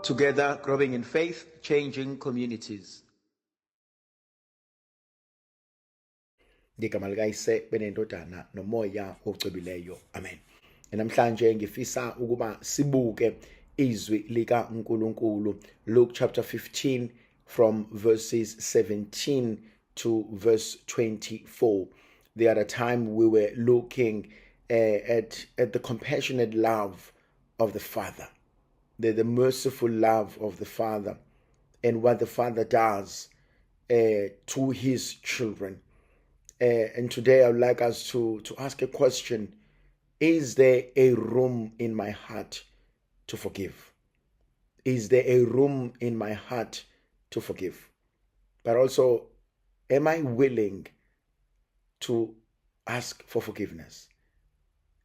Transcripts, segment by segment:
Together, growing in faith, changing communities. Ngigama likayise benendodana nomoya ocebileyo. Amen. Namhlanje ngifisa ukuba sibuke izwi lika uNkulunkulu, Luke chapter 15 from verses 17 to verse 24. The other time we were looking at the compassionate love of the Father, the merciful love of the Father, and what the Father does to his children. And today I would like us to ask a question: is there a room in my heart to forgive? Is there a room in my heart to forgive? But also, am I willing to ask for forgiveness?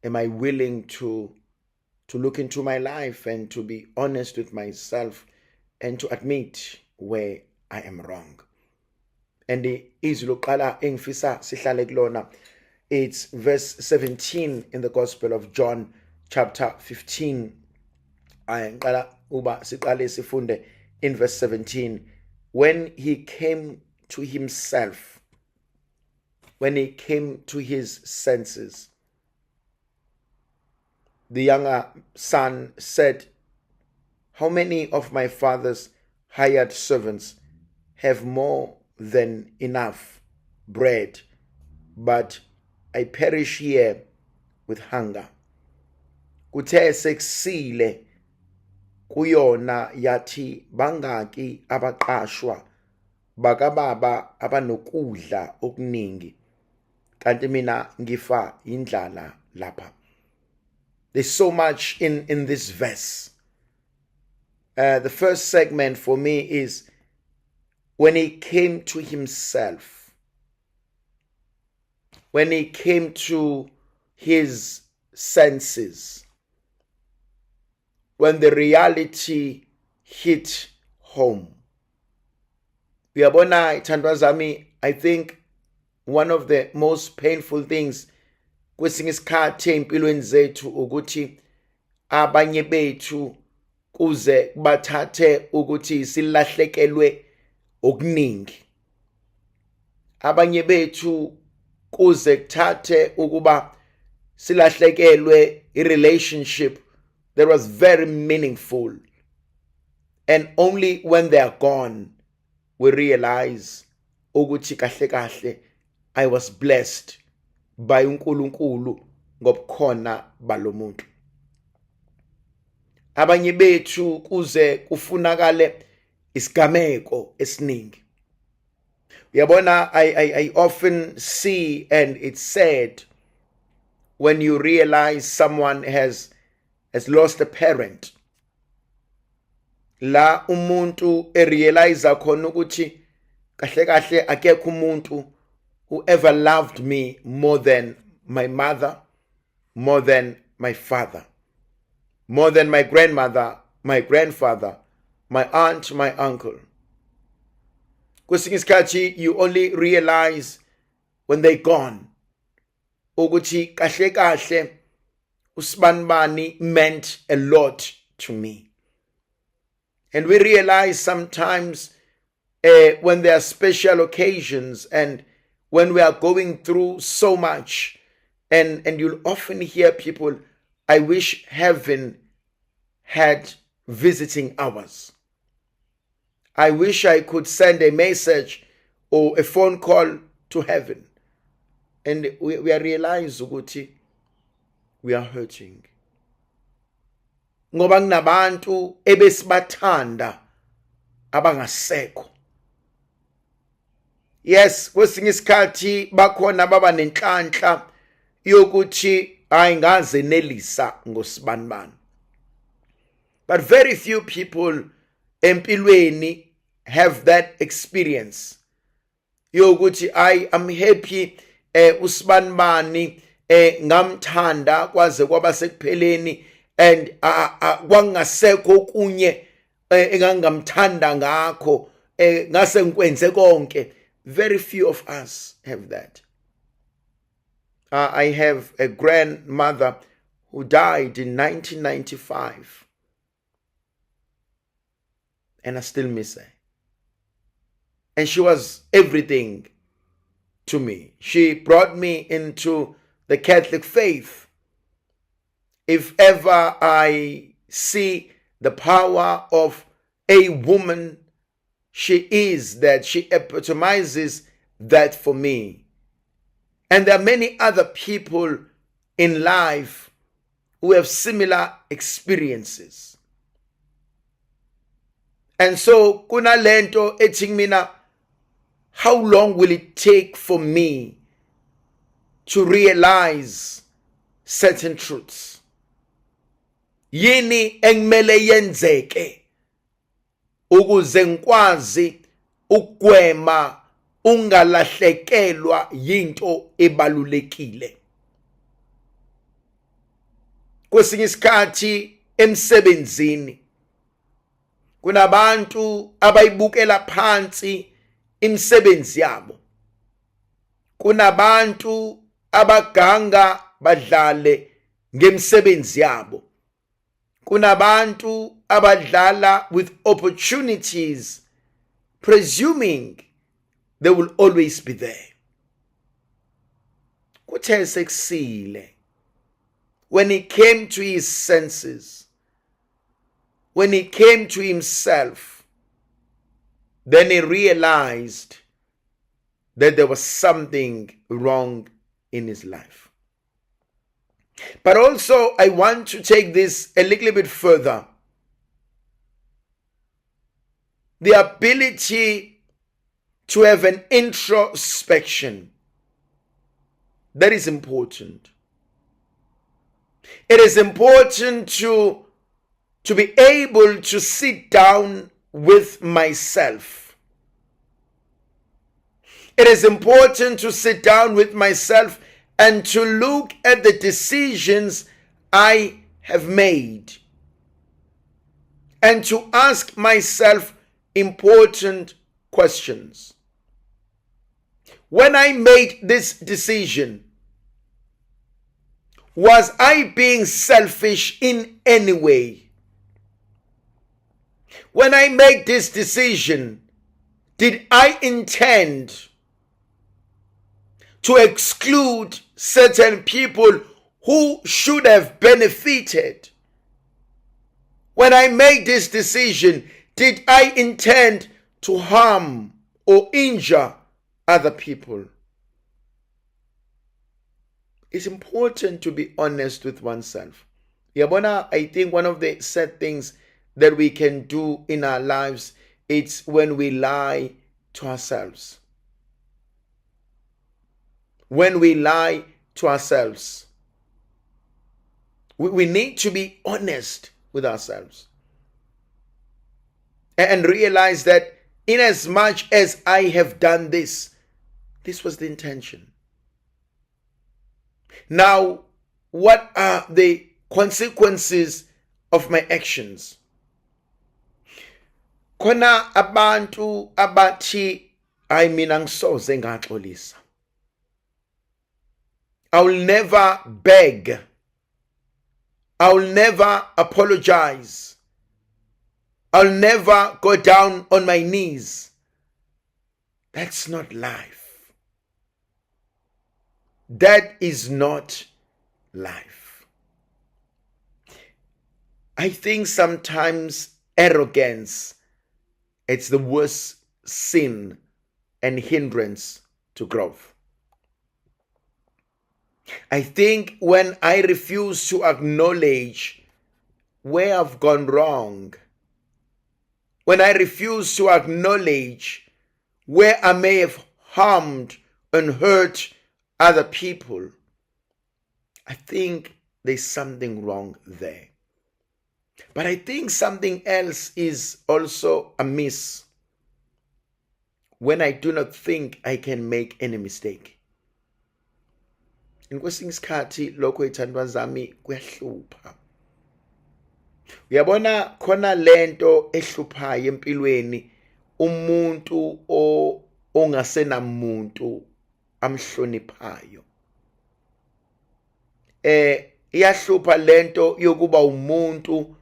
Am I willing to look into my life and to be honest with myself and to admit where I am wrong? And izwi lokuqala engifisa sihlale kulona, it's verse 17 in the Gospel of John chapter 15. Ngiqala uba siqale sifunde in verse 17. When he came to himself, when he came to his senses, the younger son said, "How many of my father's hired servants have more than enough bread, but I perish here with hunger?" Kuthe sekusile kuyona yathi bangaki abaqashwa bakababa abanokudla okuningi, kanti mina ngifa indlala lapha. There's so much in this verse. The first segment for me is when he came to himself, when he came to his senses, when the reality hit home. Uyabona ithandwa zami, I think one of the most painful things kwesinye isikhathi empilweni zethu ukuthi abanye bethu kuze bathathe ukuthi silahlekelwe okuningi. Abanye bethu kuze kuthathe ukuba silahlekelwe i-relationship that was very meaningful, and only when they are gone we realize ukuthi kahle kahle I was blessed by uNkulunkulu ngobukhona balomuntu. Abanye bethu kuze kufunakale isigameko esiningi. Uyabona, I often see, and it's sad when you realize someone has lost a parent, la umuntu realize khona ukuthi kahle kahle akekho umuntu who ever loved me more than my mother, more than my father, more than my grandmother, my grandfather, my aunt, my uncle. Kwesinye isikhathi you only realize when they're gone ukuthi kahle kahle usibanibani meant a lot to me. And we realize sometimes when there are special occasions and when we are going through so much, and you'll often hear people, I wish heaven had visiting hours. I wish I could send a message or a phone call to heaven. And we realize ukuthi we are hurting. Ngoba kunabantu ebesibathanda abangasekho. Yes, kwesinye isikhathi bakhona baba nenhlanhla yokuthi ayingaze nelisa ngosibanibani. But very few people empilweni have that experience yokuthi I am happy usibanibani ngamthanda kwaze kwaba sekupheleni, and kwangasekho kunye engangamthanda ngakho ngase ngikwenze konke. Very few of us have that. I have a grandmother who died in 1995. and I still miss her. And she was everything to me. She brought me into the Catholic faith. If ever I see the power of a woman, she is that. She epitomizes that for me. And there are many other people in life who have similar experiences. And so, kuna lento eting mina, how long will it take for me to realize certain truths? Yini engmele yenzeke ukuze ngikwazi ukugwema ungalahlekelwa yinto ebalulekile. Kwesinye isikhathi emsebenzini kunabantu abayibukela phansi imisebenzi yabo. Kunabantu abaganga badlale ngemsebenzi yabo. Kunabantu abadlala with opportunities, presuming they will always be there. Kuthe sekusile, when he came to his senses, when he came to himself, then he realized that there was something wrong in his life. But also, I want to take this a little bit further. The ability to have an introspection, that is important. It is important to be able to sit down with myself. It is important to sit down with myself and to look at the decisions I have made and to ask myself important questions. When I made this decision, was I being selfish in any way? When I made this decision, did I intend to exclude certain people who should have benefited? When I made this decision, did I intend to harm or injure other people? It's important to be honest with oneself. Yabona, I think one of the sad things that we can do in our lives, it's when we lie to ourselves. When we lie to ourselves. We need to be honest with ourselves. And realize that in as much as I have done this, this was the intention. Now, what are the consequences of my actions? Khona abantu abathi I mina ngisoze ngaxolisa. I will never beg. I will never apologize. I'll never go down on my knees. That's not life. That is not life. I think sometimes arrogance, it's the worst sin and hindrance to growth. I think when I refuse to acknowledge where I've gone wrong, when I refuse to acknowledge where I may have harmed and hurt other people, I think there's something wrong there. But I think something else is also amiss when I do not think I can make any mistake. Kwesinye isikhathi lokho ithandwa zami kuyahlupha. Uyabona khona lento ehluphayo empilweni, umuntu ongasenamuntu amhloniphayo. Iyahlupha lento yokuba umuntu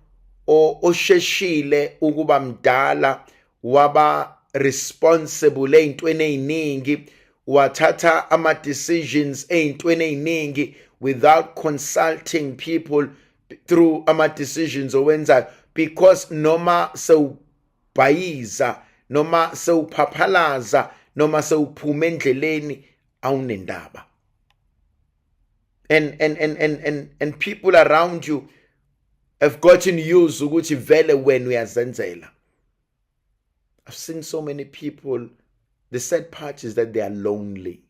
osheshile ukuba mdala, waba responsible ey'ntweni ey'ningi, wathatha ama-decisions ey'ntweni ey'ningi without consulting people through ama-decisions owenzayo, because noma sewubhayiza, noma sewuphaphalaza, noma sewuphuma endleleni, awunendaba. And people around you have gotten used ukuthi vele wena uyazenzela. I've seen so many people, the sad part is that they are lonely.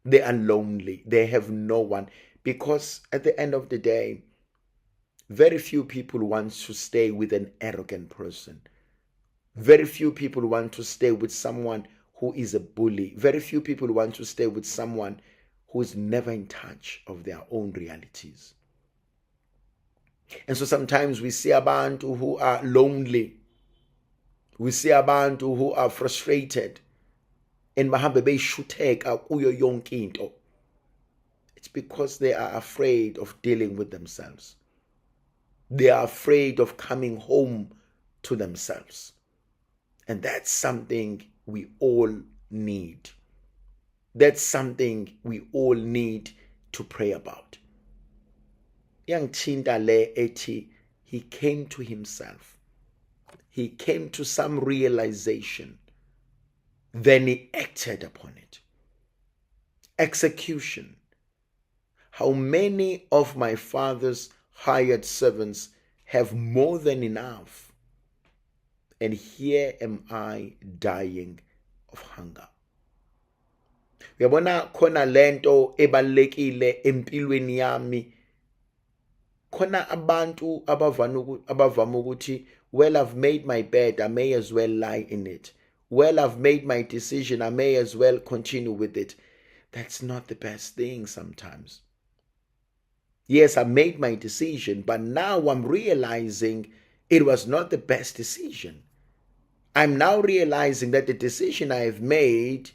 They are lonely. They have no one. Because at the end of the day, very few people want to stay with an arrogant person. Very few people want to stay with someone who is a bully. Very few people want to stay with someone who is never in touch of their own realities. And so sometimes we see abantu who are lonely. We see abantu who are frustrated. And bahambe beyishutheka kuyo yonke into. It's because they are afraid of dealing with themselves. They are afraid of coming home to themselves. And that's something we all need. That's something we all need to pray about. Yangithinta le ethi, he came to himself. He came to some realization. Then he acted upon it. Execution. How many of my father's hired servants have more than enough? And here am I dying of hunger. Uyabona khona lento ebalekile empilweni yami. Khona abantu abavama ukuthi, well, I've made my bed, I may as well lie in it. Well, I've made my decision, I may as well continue with it. That's not the best thing sometimes. Yes, I made my decision, but now I'm realizing it was not the best decision. I'm now realizing that the decision I have made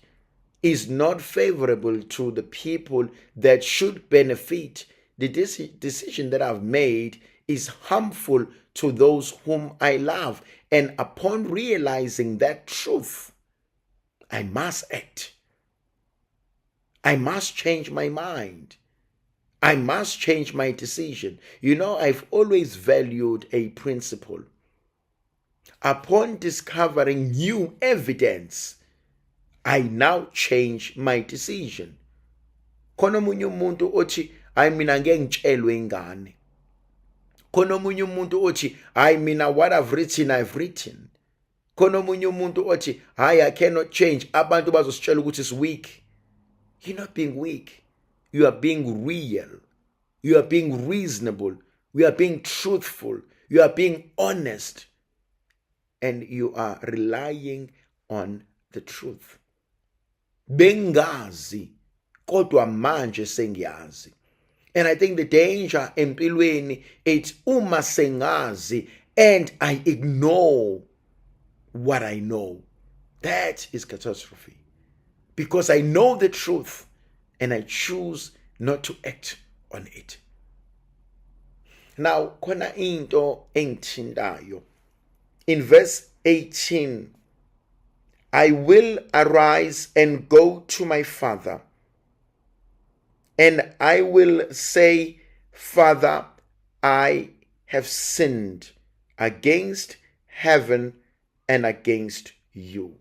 is not favorable to the people that should benefit. The decision that I've made is harmful to those whom I love. And upon realizing that truth, I must act. I must change my mind. I must change my decision. You know, I've always valued a principle. Upon discovering new evidence, I now change my decision. Khona omunye umuntu othi, hayi mina ngeke ngitshelwe ingane. Khona omunye umuntu othi, hayi mina what I've written, I've written. Khona omunye umuntu othi, hayi I cannot change. Abantu bazositshela ukuthi is weak. You're not being weak. You are being real. You are being reasonable. You are being truthful. You are being honest. And you are relying on the truth. Bengazi, kodwa manje sengiyazi. And I think the danger empilweni, it's uma sengazi and I ignore what I know. That is catastrophe. Because I know the truth and I choose not to act on it. Now, khona into engithintayo. In verse 18, I will arise and go to my father, and I will say, Father, I have sinned against heaven and against you.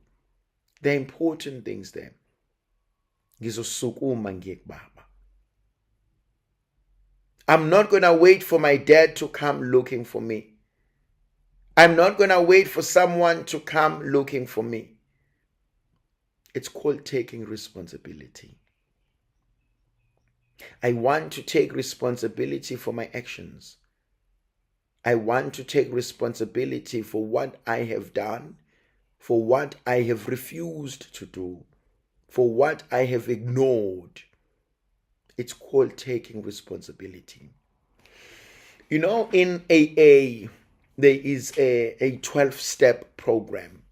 The important things there. Ngizosukuma ngiye kubaba. I'm not going to wait for my dad to come looking for me. I'm not going to wait for someone to come looking for me. It's called taking responsibility. I want to take responsibility for my actions. I want to take responsibility for what I have done, for what I have refused to do, for what I have ignored. It's called taking responsibility. You know, in AA, there is a 12-step program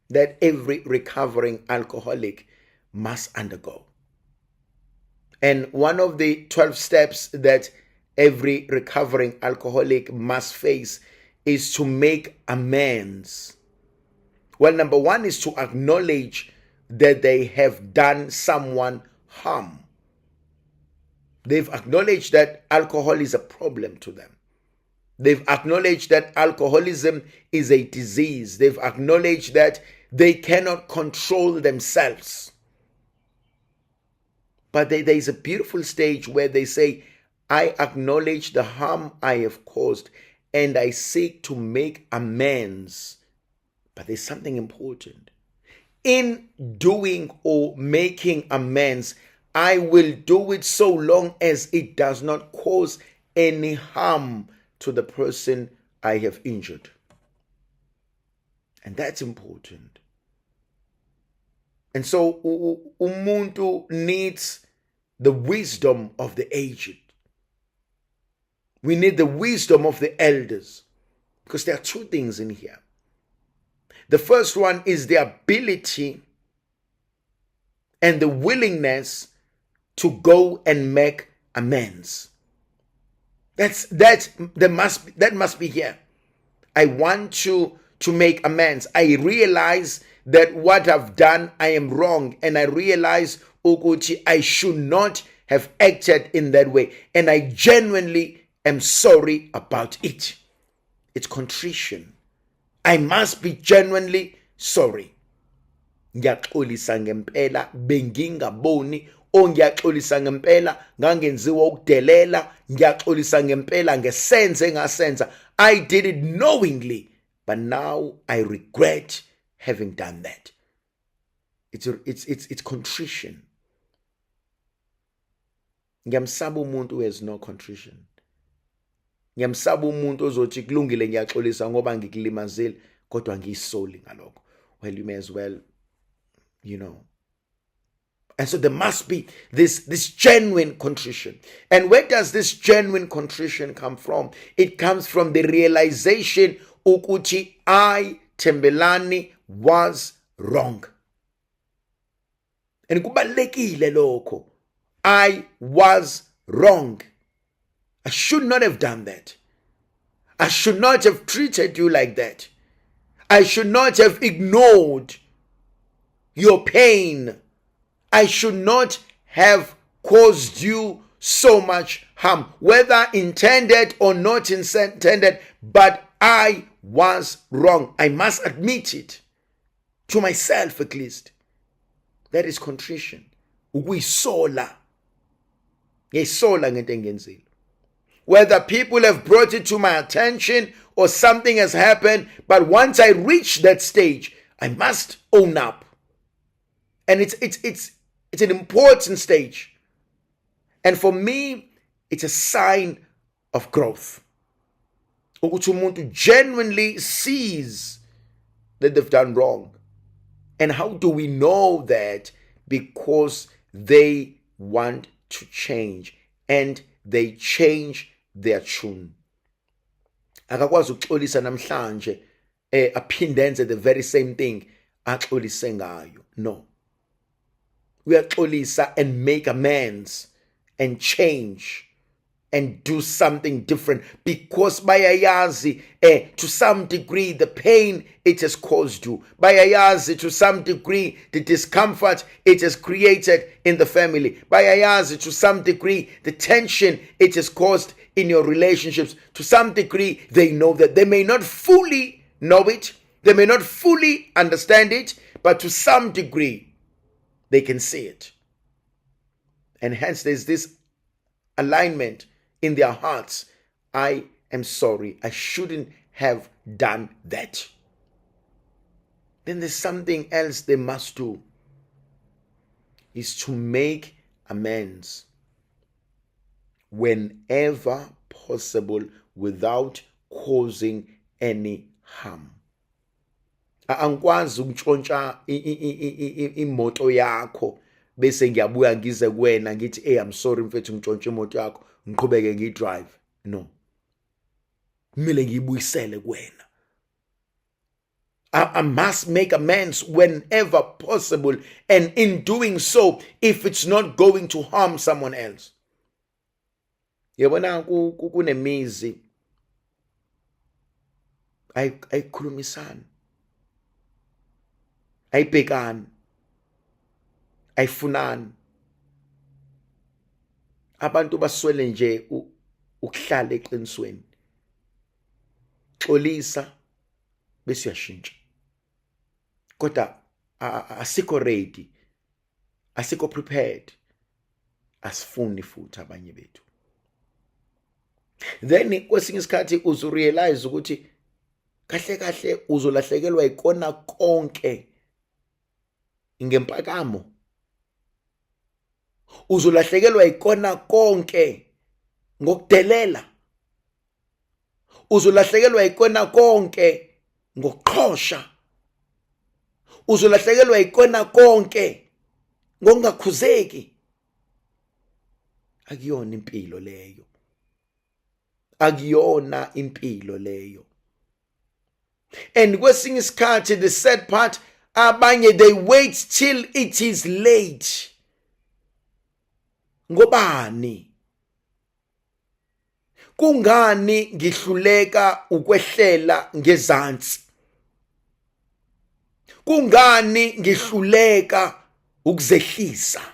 that every recovering alcoholic must undergo. And one of the 12 steps that every recovering alcoholic must face is to make amends. Well, number one is to acknowledge that they have done someone harm. They've acknowledged that alcohol is a problem to them. They've acknowledged that alcoholism is a disease. They've acknowledged that they cannot control themselves. But there is a beautiful stage where they say, I acknowledge the harm I have caused and I seek to make amends. But there's something important. In doing or making amends, I will do it so long as it does not cause any harm to the person I have injured. And that's important. And so umuntu needs the wisdom of the aged. We need the wisdom of the elders, because there are two things in here. The first one is the ability and the willingness to go and make amends. That must be here. I want to make amends. I realize that what I've done, I am wrong, and I realize ukuthi I should not have acted in that way, and I genuinely am sorry about it. It's contrition. I must be genuinely sorry. Ngiyaxolisa ngempela bengingaboni, ngiyaxolisa ngempela ngangenziwa ukudelela, ngiyaxolisa ngempela ngesenze ngasenza. I did it knowingly, but now I regret having done that. It's contrition. Ngiyamsaba umuntu who has no contrition. Ngiyamsaba umuntu ozothi kulungile ngiyaxolisa ngoba ngikulimazile kodwa ngiyisoli ngalokho. Well, you may as well, And so there must be this genuine contrition. And where does this genuine contrition come from? It comes from the realization ukuthi I, Thembelani, was wrong. And kubalekile lokho. I was wrong. I should not have done that. I should not have treated you like that. I should not have ignored your pain. I should not have caused you so much harm, whether intended or not intended, but I was wrong. I must admit it, to myself at least. That is contrition. Ukuyisola. Ngiyisola ngento engiyenzile. Whether people have brought it to my attention or something has happened, but once I reach that stage, I must own up. And it's an important stage. And for me, it's a sign of growth. Ukuthi umuntu genuinely sees that they've done wrong. And how do we know that? Because they want to change and they change their tune. Akakwazi ukuxolisa namhlanje aphinde enze the very same thing axolise ngayo. No. Uyaxolisa and make amends and change and do something different, because bayayazi to some degree the pain it has caused you. Bayayazi to some degree the discomfort it has created in the family. Bayayazi to some degree the tension it has caused in your relationships. To some degree they know that. They may not fully know it, they may not fully understand it, but to some degree they can see it. And hence there's this alignment in their hearts. I am sorry. I shouldn't have done that. Then there's something else they must do, is to make amends whenever possible without causing any harm. Angikwazi ukutshontsha imoto yakho bese ngiyabuya ngize kuwena ngithi I'm sorry mfethu ngitshontshe imoto yakho ngiqhubeke ngidrive. No. Kumele ngiyibuyisele kuwena. I must make amends whenever possible, and in doing so, if it's not going to harm someone else. Yabona kunemizi ayikhulumisana, ayibhekani, ayifunani. Abantu baswele nje ukuhlala eqinisweni. Xolisa bese uyashintsha. Kodwa asikho ready, asikho prepared, asifuni futhi abanye bethu. Then kwesinye isikhathi uzurealize ukuthi kahle kahle uzolahlekelwa ikona konke ngempakamo, uzolahlekelwa ikona konke ngokudelela, uzolahlekelwa ikona konke ngokuqhosha, uzolahlekelwa ikona konke ngokungakhuzeki. Akuyona impilo leyo, akuyona impilo leyo. And kwesinye isikhathi, the sad part, abanye they wait till it is late. Ngobani? Kungani ngihluleka ukwehlela ngezansi? Kungani ngihluleka ukuzehlisa?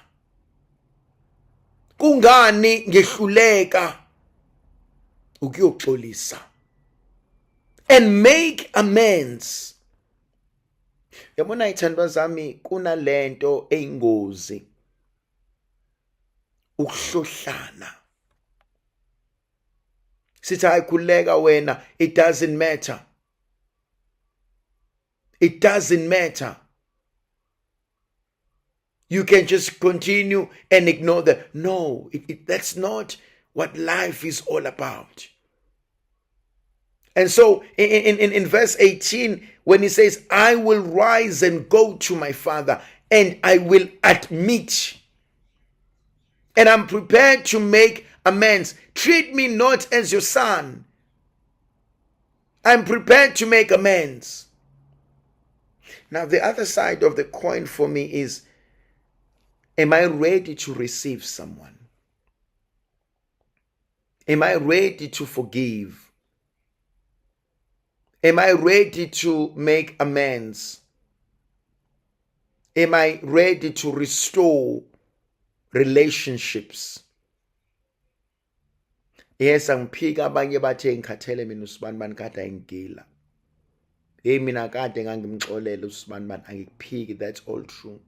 Kungani ngihluleka ukuyoxolisa and make amends? Yabona ithandwa zami, kunalento eyingozi, ukuhlohlana. Sithi ayikhuleka wena, it doesn't matter. It doesn't matter. You can just continue and ignore that. No, that's not what life is all about. And so in verse 18, when he says, I will rise and go to my father, and I will admit, and I'm prepared to make amends. Treat me not as your son. I'm prepared to make amends. Now, the other side of the coin for me is, am I ready to receive someone? Am I ready to forgive? Am I ready to make amends? Am I ready to restore relationships? Yes, angiphika abanye bathe ngikhathele mina uSibani kade ayingila. Hey mina kade ngangimxolele uSibani angikuphiki. That's all true.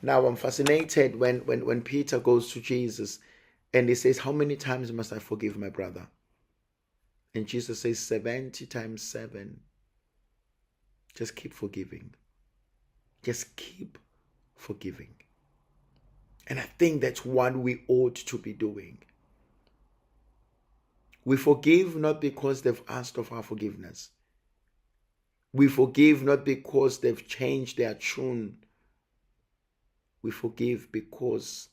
Now I'm fascinated when Peter goes to Jesus and he says, how many times must I forgive my brother? And Jesus says 70 times 7. Just keep forgiving. Just keep forgiving. And I think that's what we ought to be doing. We forgive not because they've asked of our forgiveness. We forgive not because they've changed their tune. We forgive because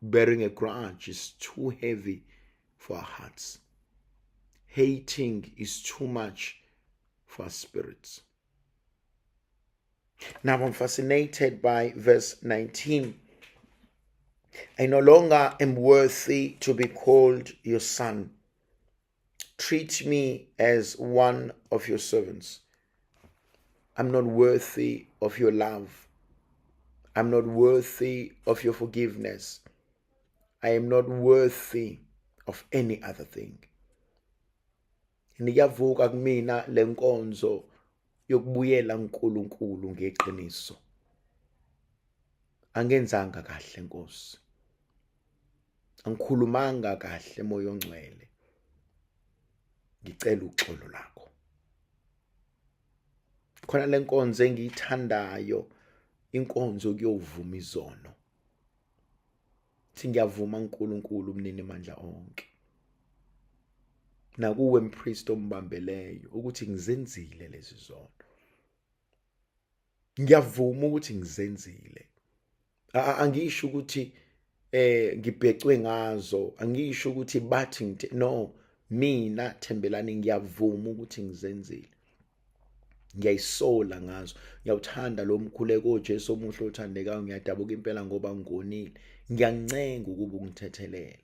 bearing a grudge is too heavy for our hearts. Hating is too much for our spirits. Now I'm fascinated by verse 19. I no longer am worthy to be called your son. Treat me as one of your servants. I'm not worthy of your love. I'm not worthy of your forgiveness. I am not worthy of any other thing. Niyavuka kumina lenkonzo yokubuyela uNkulunkulu ngeqiniso. Angenzanga kahle Nkosi. Angikhulumanga kahle moya ongcwele. Ngicela uxolo lakho. Khona lenkonzo engiyithandayo, inkonzo kuyovuma izono. Ngiyavuma uNkulunkulu umnini mandla onke. Nakuwe mpriest ombambeleyo ukuthi ngizenzile lezi zono. Ngiyavuma ukuthi ngizenzile. Angisho ukuthi ngibhecwe ngazo, angisho ukuthi bathi no, mina Thembelani ngiyavuma ukuthi ngizenzile. ngiyayisola ngazo. Ngiyawuthanda lo mkhuleko oJesu omuhle othandekayo, ngiyadabuka impela ngoba ngonile. Ngiyancenga ukuba ungithethelele.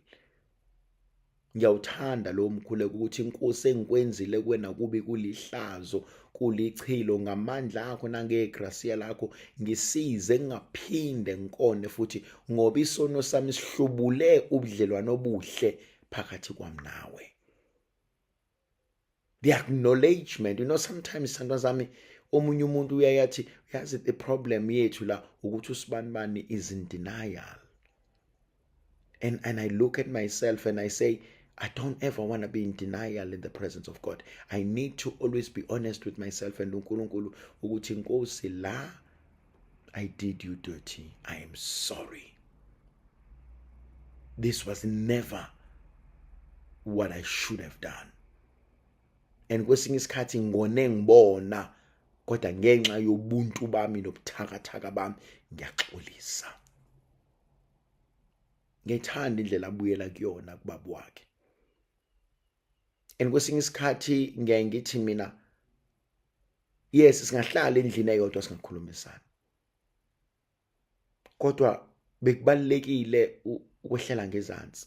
Ngiyawuthanda lo mkhuleko ukuthi inkosi engikwenzile kuwena kubi kulihlazo, kulichilo, ngamandla akho nangegrasiya lakho ngisize ngingaphinde ngikone futhi, ngoba isono sami sihlubule ubudlelwano obuhle phakathi kwami nawe. The acknowledgement, sometimes sithandwa zami, omunye umuntu uyayathi yazi the problem yethu la ukuthi usibanibani is in denial. And I look at myself and I say, I don't ever want to be in denial in the presence of God. I need to always be honest with myself and uNkulunkulu ukuthi Nkosi, la I did you dirty. I am sorry. This was never what I should have done. And kwesinye isikhathi ngone ngibona, kodwa ngenxa yobuntu bami nobuthakathaka bami ngiyaxolisa. Ngiyithanda indlela abuyela kuyona kubaba wakhe. And kwesinye isikhathi ngiyaye ngithi mina, yes, singahlala endlini eyodwa singakhulumisana, kodwa bekubalekile ukwehlela ngezansi.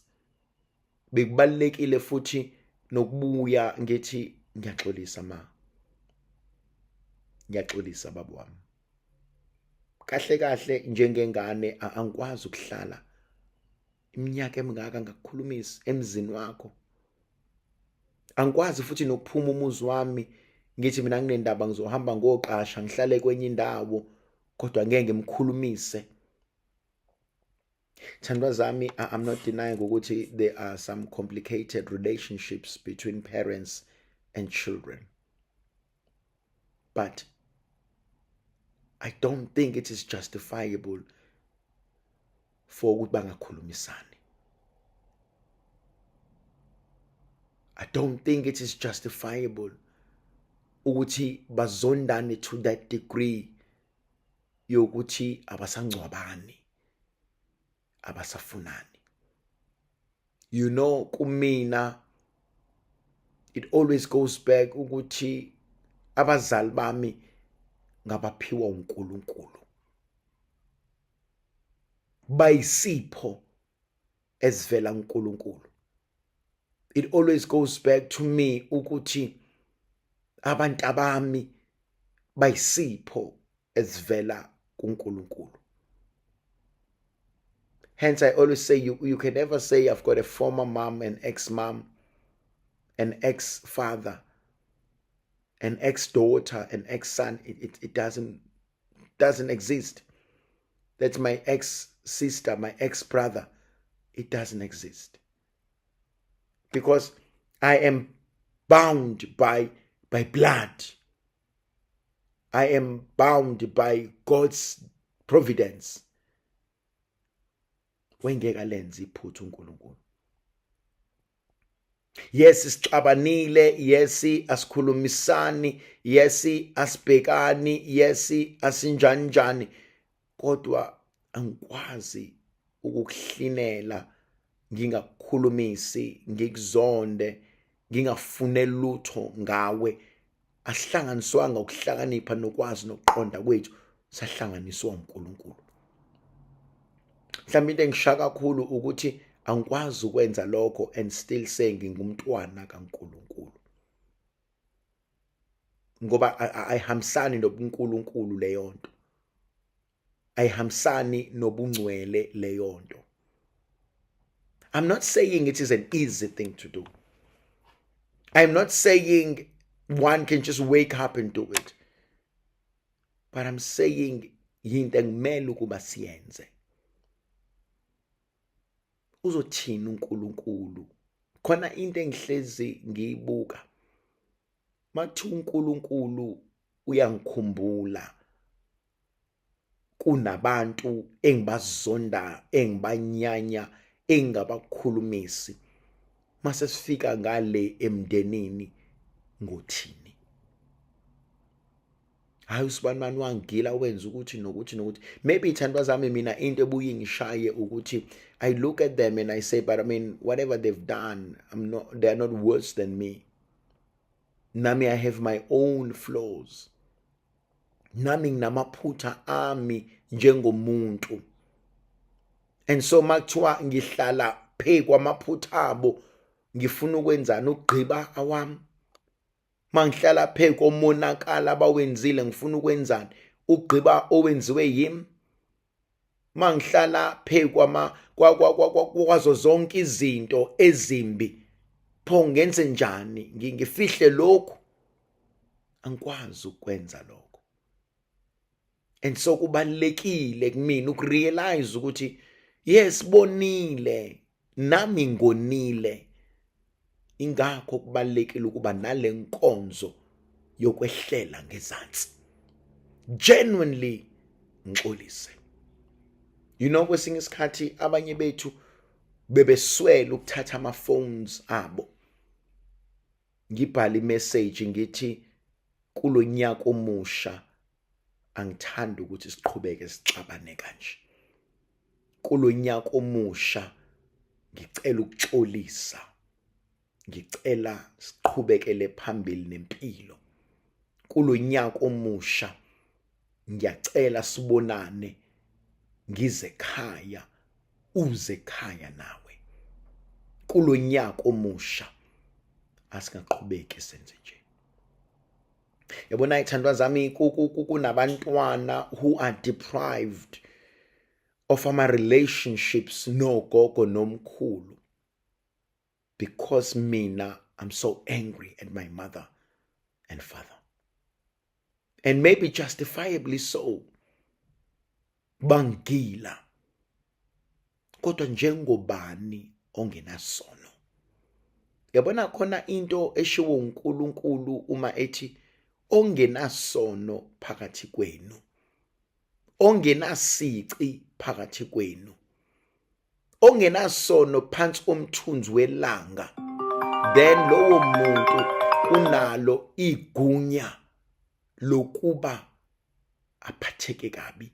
Bekubalekile futhi nokubuya ngithi ngiyaxolisa ma, ngiyaxolisa baba wami. Kahle kahle njengengane angikwazi ukuhlala iminyaka emingaka ngakukhulumisa emzini wakho. Angikwazi futhi nokuphuma umuzi wami ngithi mina nginendaba ngizohamba ngoqasha ngihlale kwenye indawo kodwa ngeke ngimkhulumise. Thandwa zami, I'm not denying ukuthi there are some complicated relationships between parents and children, but I don't think it is justifiable for ukuthi bangakhulumisani. I don't think it is justifiable ukuthi bazondane to that degree yokuthi abasangcwabani, abasafunani. Kumina it always goes back ukuthi abazali bami ngabaphiwa uNkulunkulu, bayisipho esivela kuNkulunkulu. It always goes back to me ukuthi abantu abami bayisipho esivela kuNkulunkulu. Hence, I always say you can never say I've got a former mom, an ex-mom, an ex-father, an ex-daughter, an ex-son. It doesn't exist. That's my ex-sister, my ex-brother. It doesn't exist. Because I am bound by blood. I am bound by God's providence. Wengeka lenza iphutha uNkulunkulu. Yes, sixabanile, yes, asikhulumisani, yes, asibhekani, yes, asinjanjani, kodwa angikwazi ukukuhlinela ngingakukhulumisi, ngikuzonde, ngingafuneli lutho ngawe. Asihlanganiswanga ukuhlakanipha nokwazi nokuqonda kwethu, sahlanganiswa uNkulunkulu. Mhlawumbe into engishaya kakhulu ukuthi angikwazi ukwenza lokho and still say ngingumntwana kaNkulunkulu, ngoba ayihambisani nobuNkulunkulu leyo nto, ayihambisani nobungcwele leyo nto. I'm not saying it is an easy thing to do. I'm not saying one can just wake up and do it, but I'm saying yinto engimele ukuba siyenze. Uzothina uNkulunkulu. Khona into engihlezi ngiyibuka, mathi uNkulunkulu uyangikhumbula kunabantu engibazonda, engibanyanya, engabakhulumisi, mase sifika ngale emndenini ngothini. Hayi usibani wangila wenza ukuthi nokuthi nokuthi. Maybe ithandwa zami mina into ebuye ngishaye ukuthi I look at them and I say, but I mean, whatever they've done, they're not worse than me. Nami, I have my own flaws. nami nginamaphutha ami njengomuntu. And so makuthiwa ngihlala phezu kwamaphutha abo, ngifuna ukwenzani? Ukugqiba awami. Mangihlala phezu komonakala abawenzile, ngifuna ukwenzani? Ukugqiba owenziwe yimi. Mangihlala phezu kwazo zonke izinto ezimbi, pho ngenze njani? Ngifihle lokhu? Angikwazi ukwenza lokho. And so kubalekile kumina ukurealize ukuthi yes, bonile, nami ngonile. Ingakho kubalekile ukuba nale nkonzo yokwehlela ngezansi. Genuinely ngixolise. You know, kwesinye isikhathi abanye bethu bebeswela ukuthatha ama-phones abo. Ngibhala imessage ngithi kulonyaka omusha angithandi ukuthi siqhubeke sixabane kanje. Kulonyaka omusha ngicela ukuxolisa. Ngicela siqhubekele phambili nempilo. Kulonyaka omusha ngiyacela sibonane ngize ekhaya, uze ekhaya nawe. Kulonyaka omusha asingaqhubeki senze nje. Yabona ithandwa zami, kunabantwana who are deprived of ama relationships nogogo nomkhulu because mina I'm so angry at my mother and father. And maybe justifiably so. Bangila. Kodwa njengobani ongenasono. Yabona khona into eshiwo uNkulunkulu uma ethi ongenasono phakathi kwenu. Ongenasici phakathi kwenu. Ongenasono phansi komthunzi welanga. Then lowo muntu unalo igunya lokuba aphatheke kabi,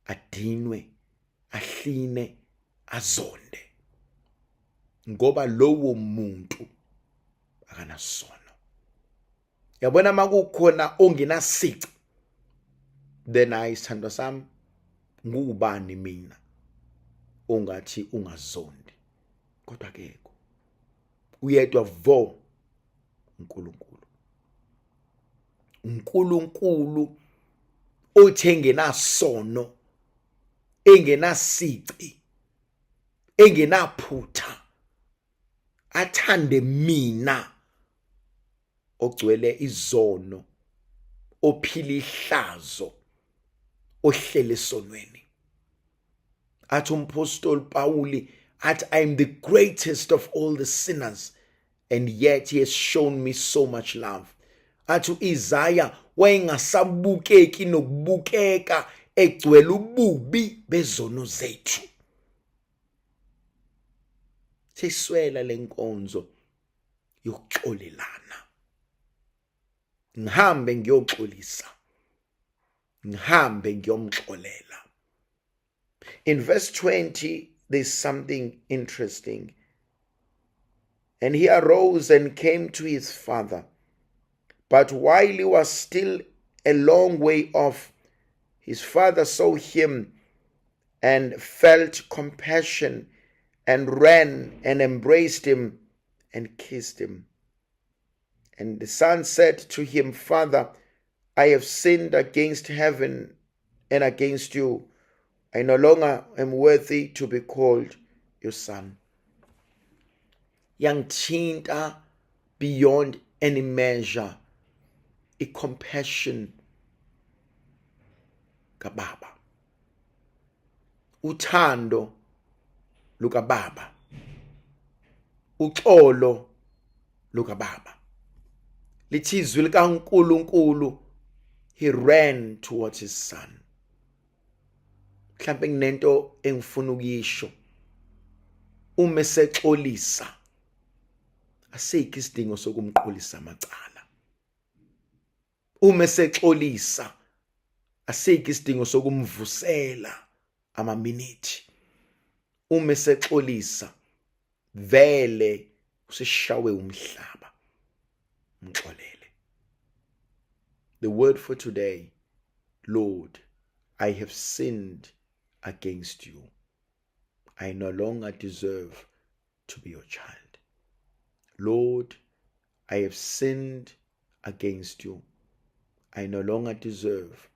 adinwe, ahline, azonde. Ngoba lowo muntu akanasono. Yabona makukhona ongenasici, then ayisithandwa sami, ngubani mina ongathi ungazondi. Kodwa akekho. Uyedwa vo uNkulunkulu. uNkulunkulu othi engenasono, engenasici, engenaphutha, athande mina ogcwele izono, ophila ihlazo, ohlele esonweni. Athi umpostoli Pawuli athi I am the greatest of all the sinners and yet he has shown me so much love. Athi uIsaiah wayengasabukeki nokubukeka egcwele ububi bezono zethu. Siswela lenkonzo yokuxolelana. Ngihambe ngiyoxolisa. Ngihambe ngiyomxolela. In verse 20, there's something interesting. And he arose and came to his father. But while he was still a long way off, his father saw him and felt compassion and ran and embraced him and kissed him. And the son said to him, Father, I have sinned against heaven and against you. I no longer am worthy to be called your son. Yangithinta beyond any measure i-compassion kababa. Uthando lukababa. Uxolo lukababa. Lithi izwi likaNkulunkulu, he ran towards his son. Mhlawumbe nginento engifuna ukuyisho. Uma esexolisa asikho isidingo sokumqolisa amacala. Uma esexolisa asikho isidingo sokumvusela amaminithi. Uma esexolisa vele usishawe umhlaba. Mxolele. The word for today Lord, I have sinned against you. I no longer deserve to be your child. Lord, I have sinned against you. I no longer deserve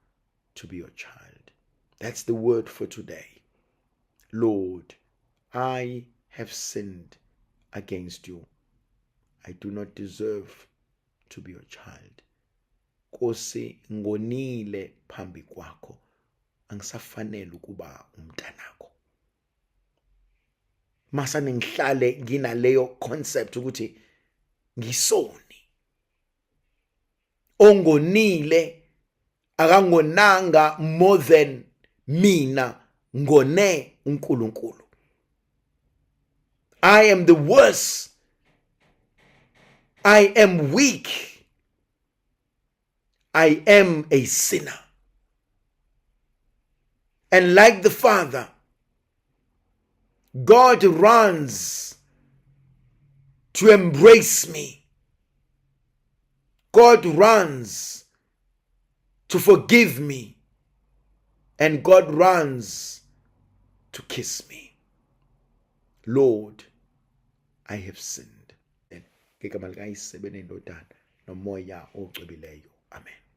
to be your child. That's the word for today. Lord, I have sinned against you. I do not deserve to be your child. Nkosi, ngonile phambi kwakho. Angisafanele ukuba umntanakho. Masane ngihlale nginaleyo concept ukuthi ngisoni. Ongonile akangonanga more than mina ngone uNkulunkulu. I am the worst. I am weak. I am a sinner. And like the Father, God runs to embrace me. God runs to forgive me. And God runs to kiss me. Lord, I have sinned. Ngegama likaYise benendodana nomoya ogcobileyo. Amen.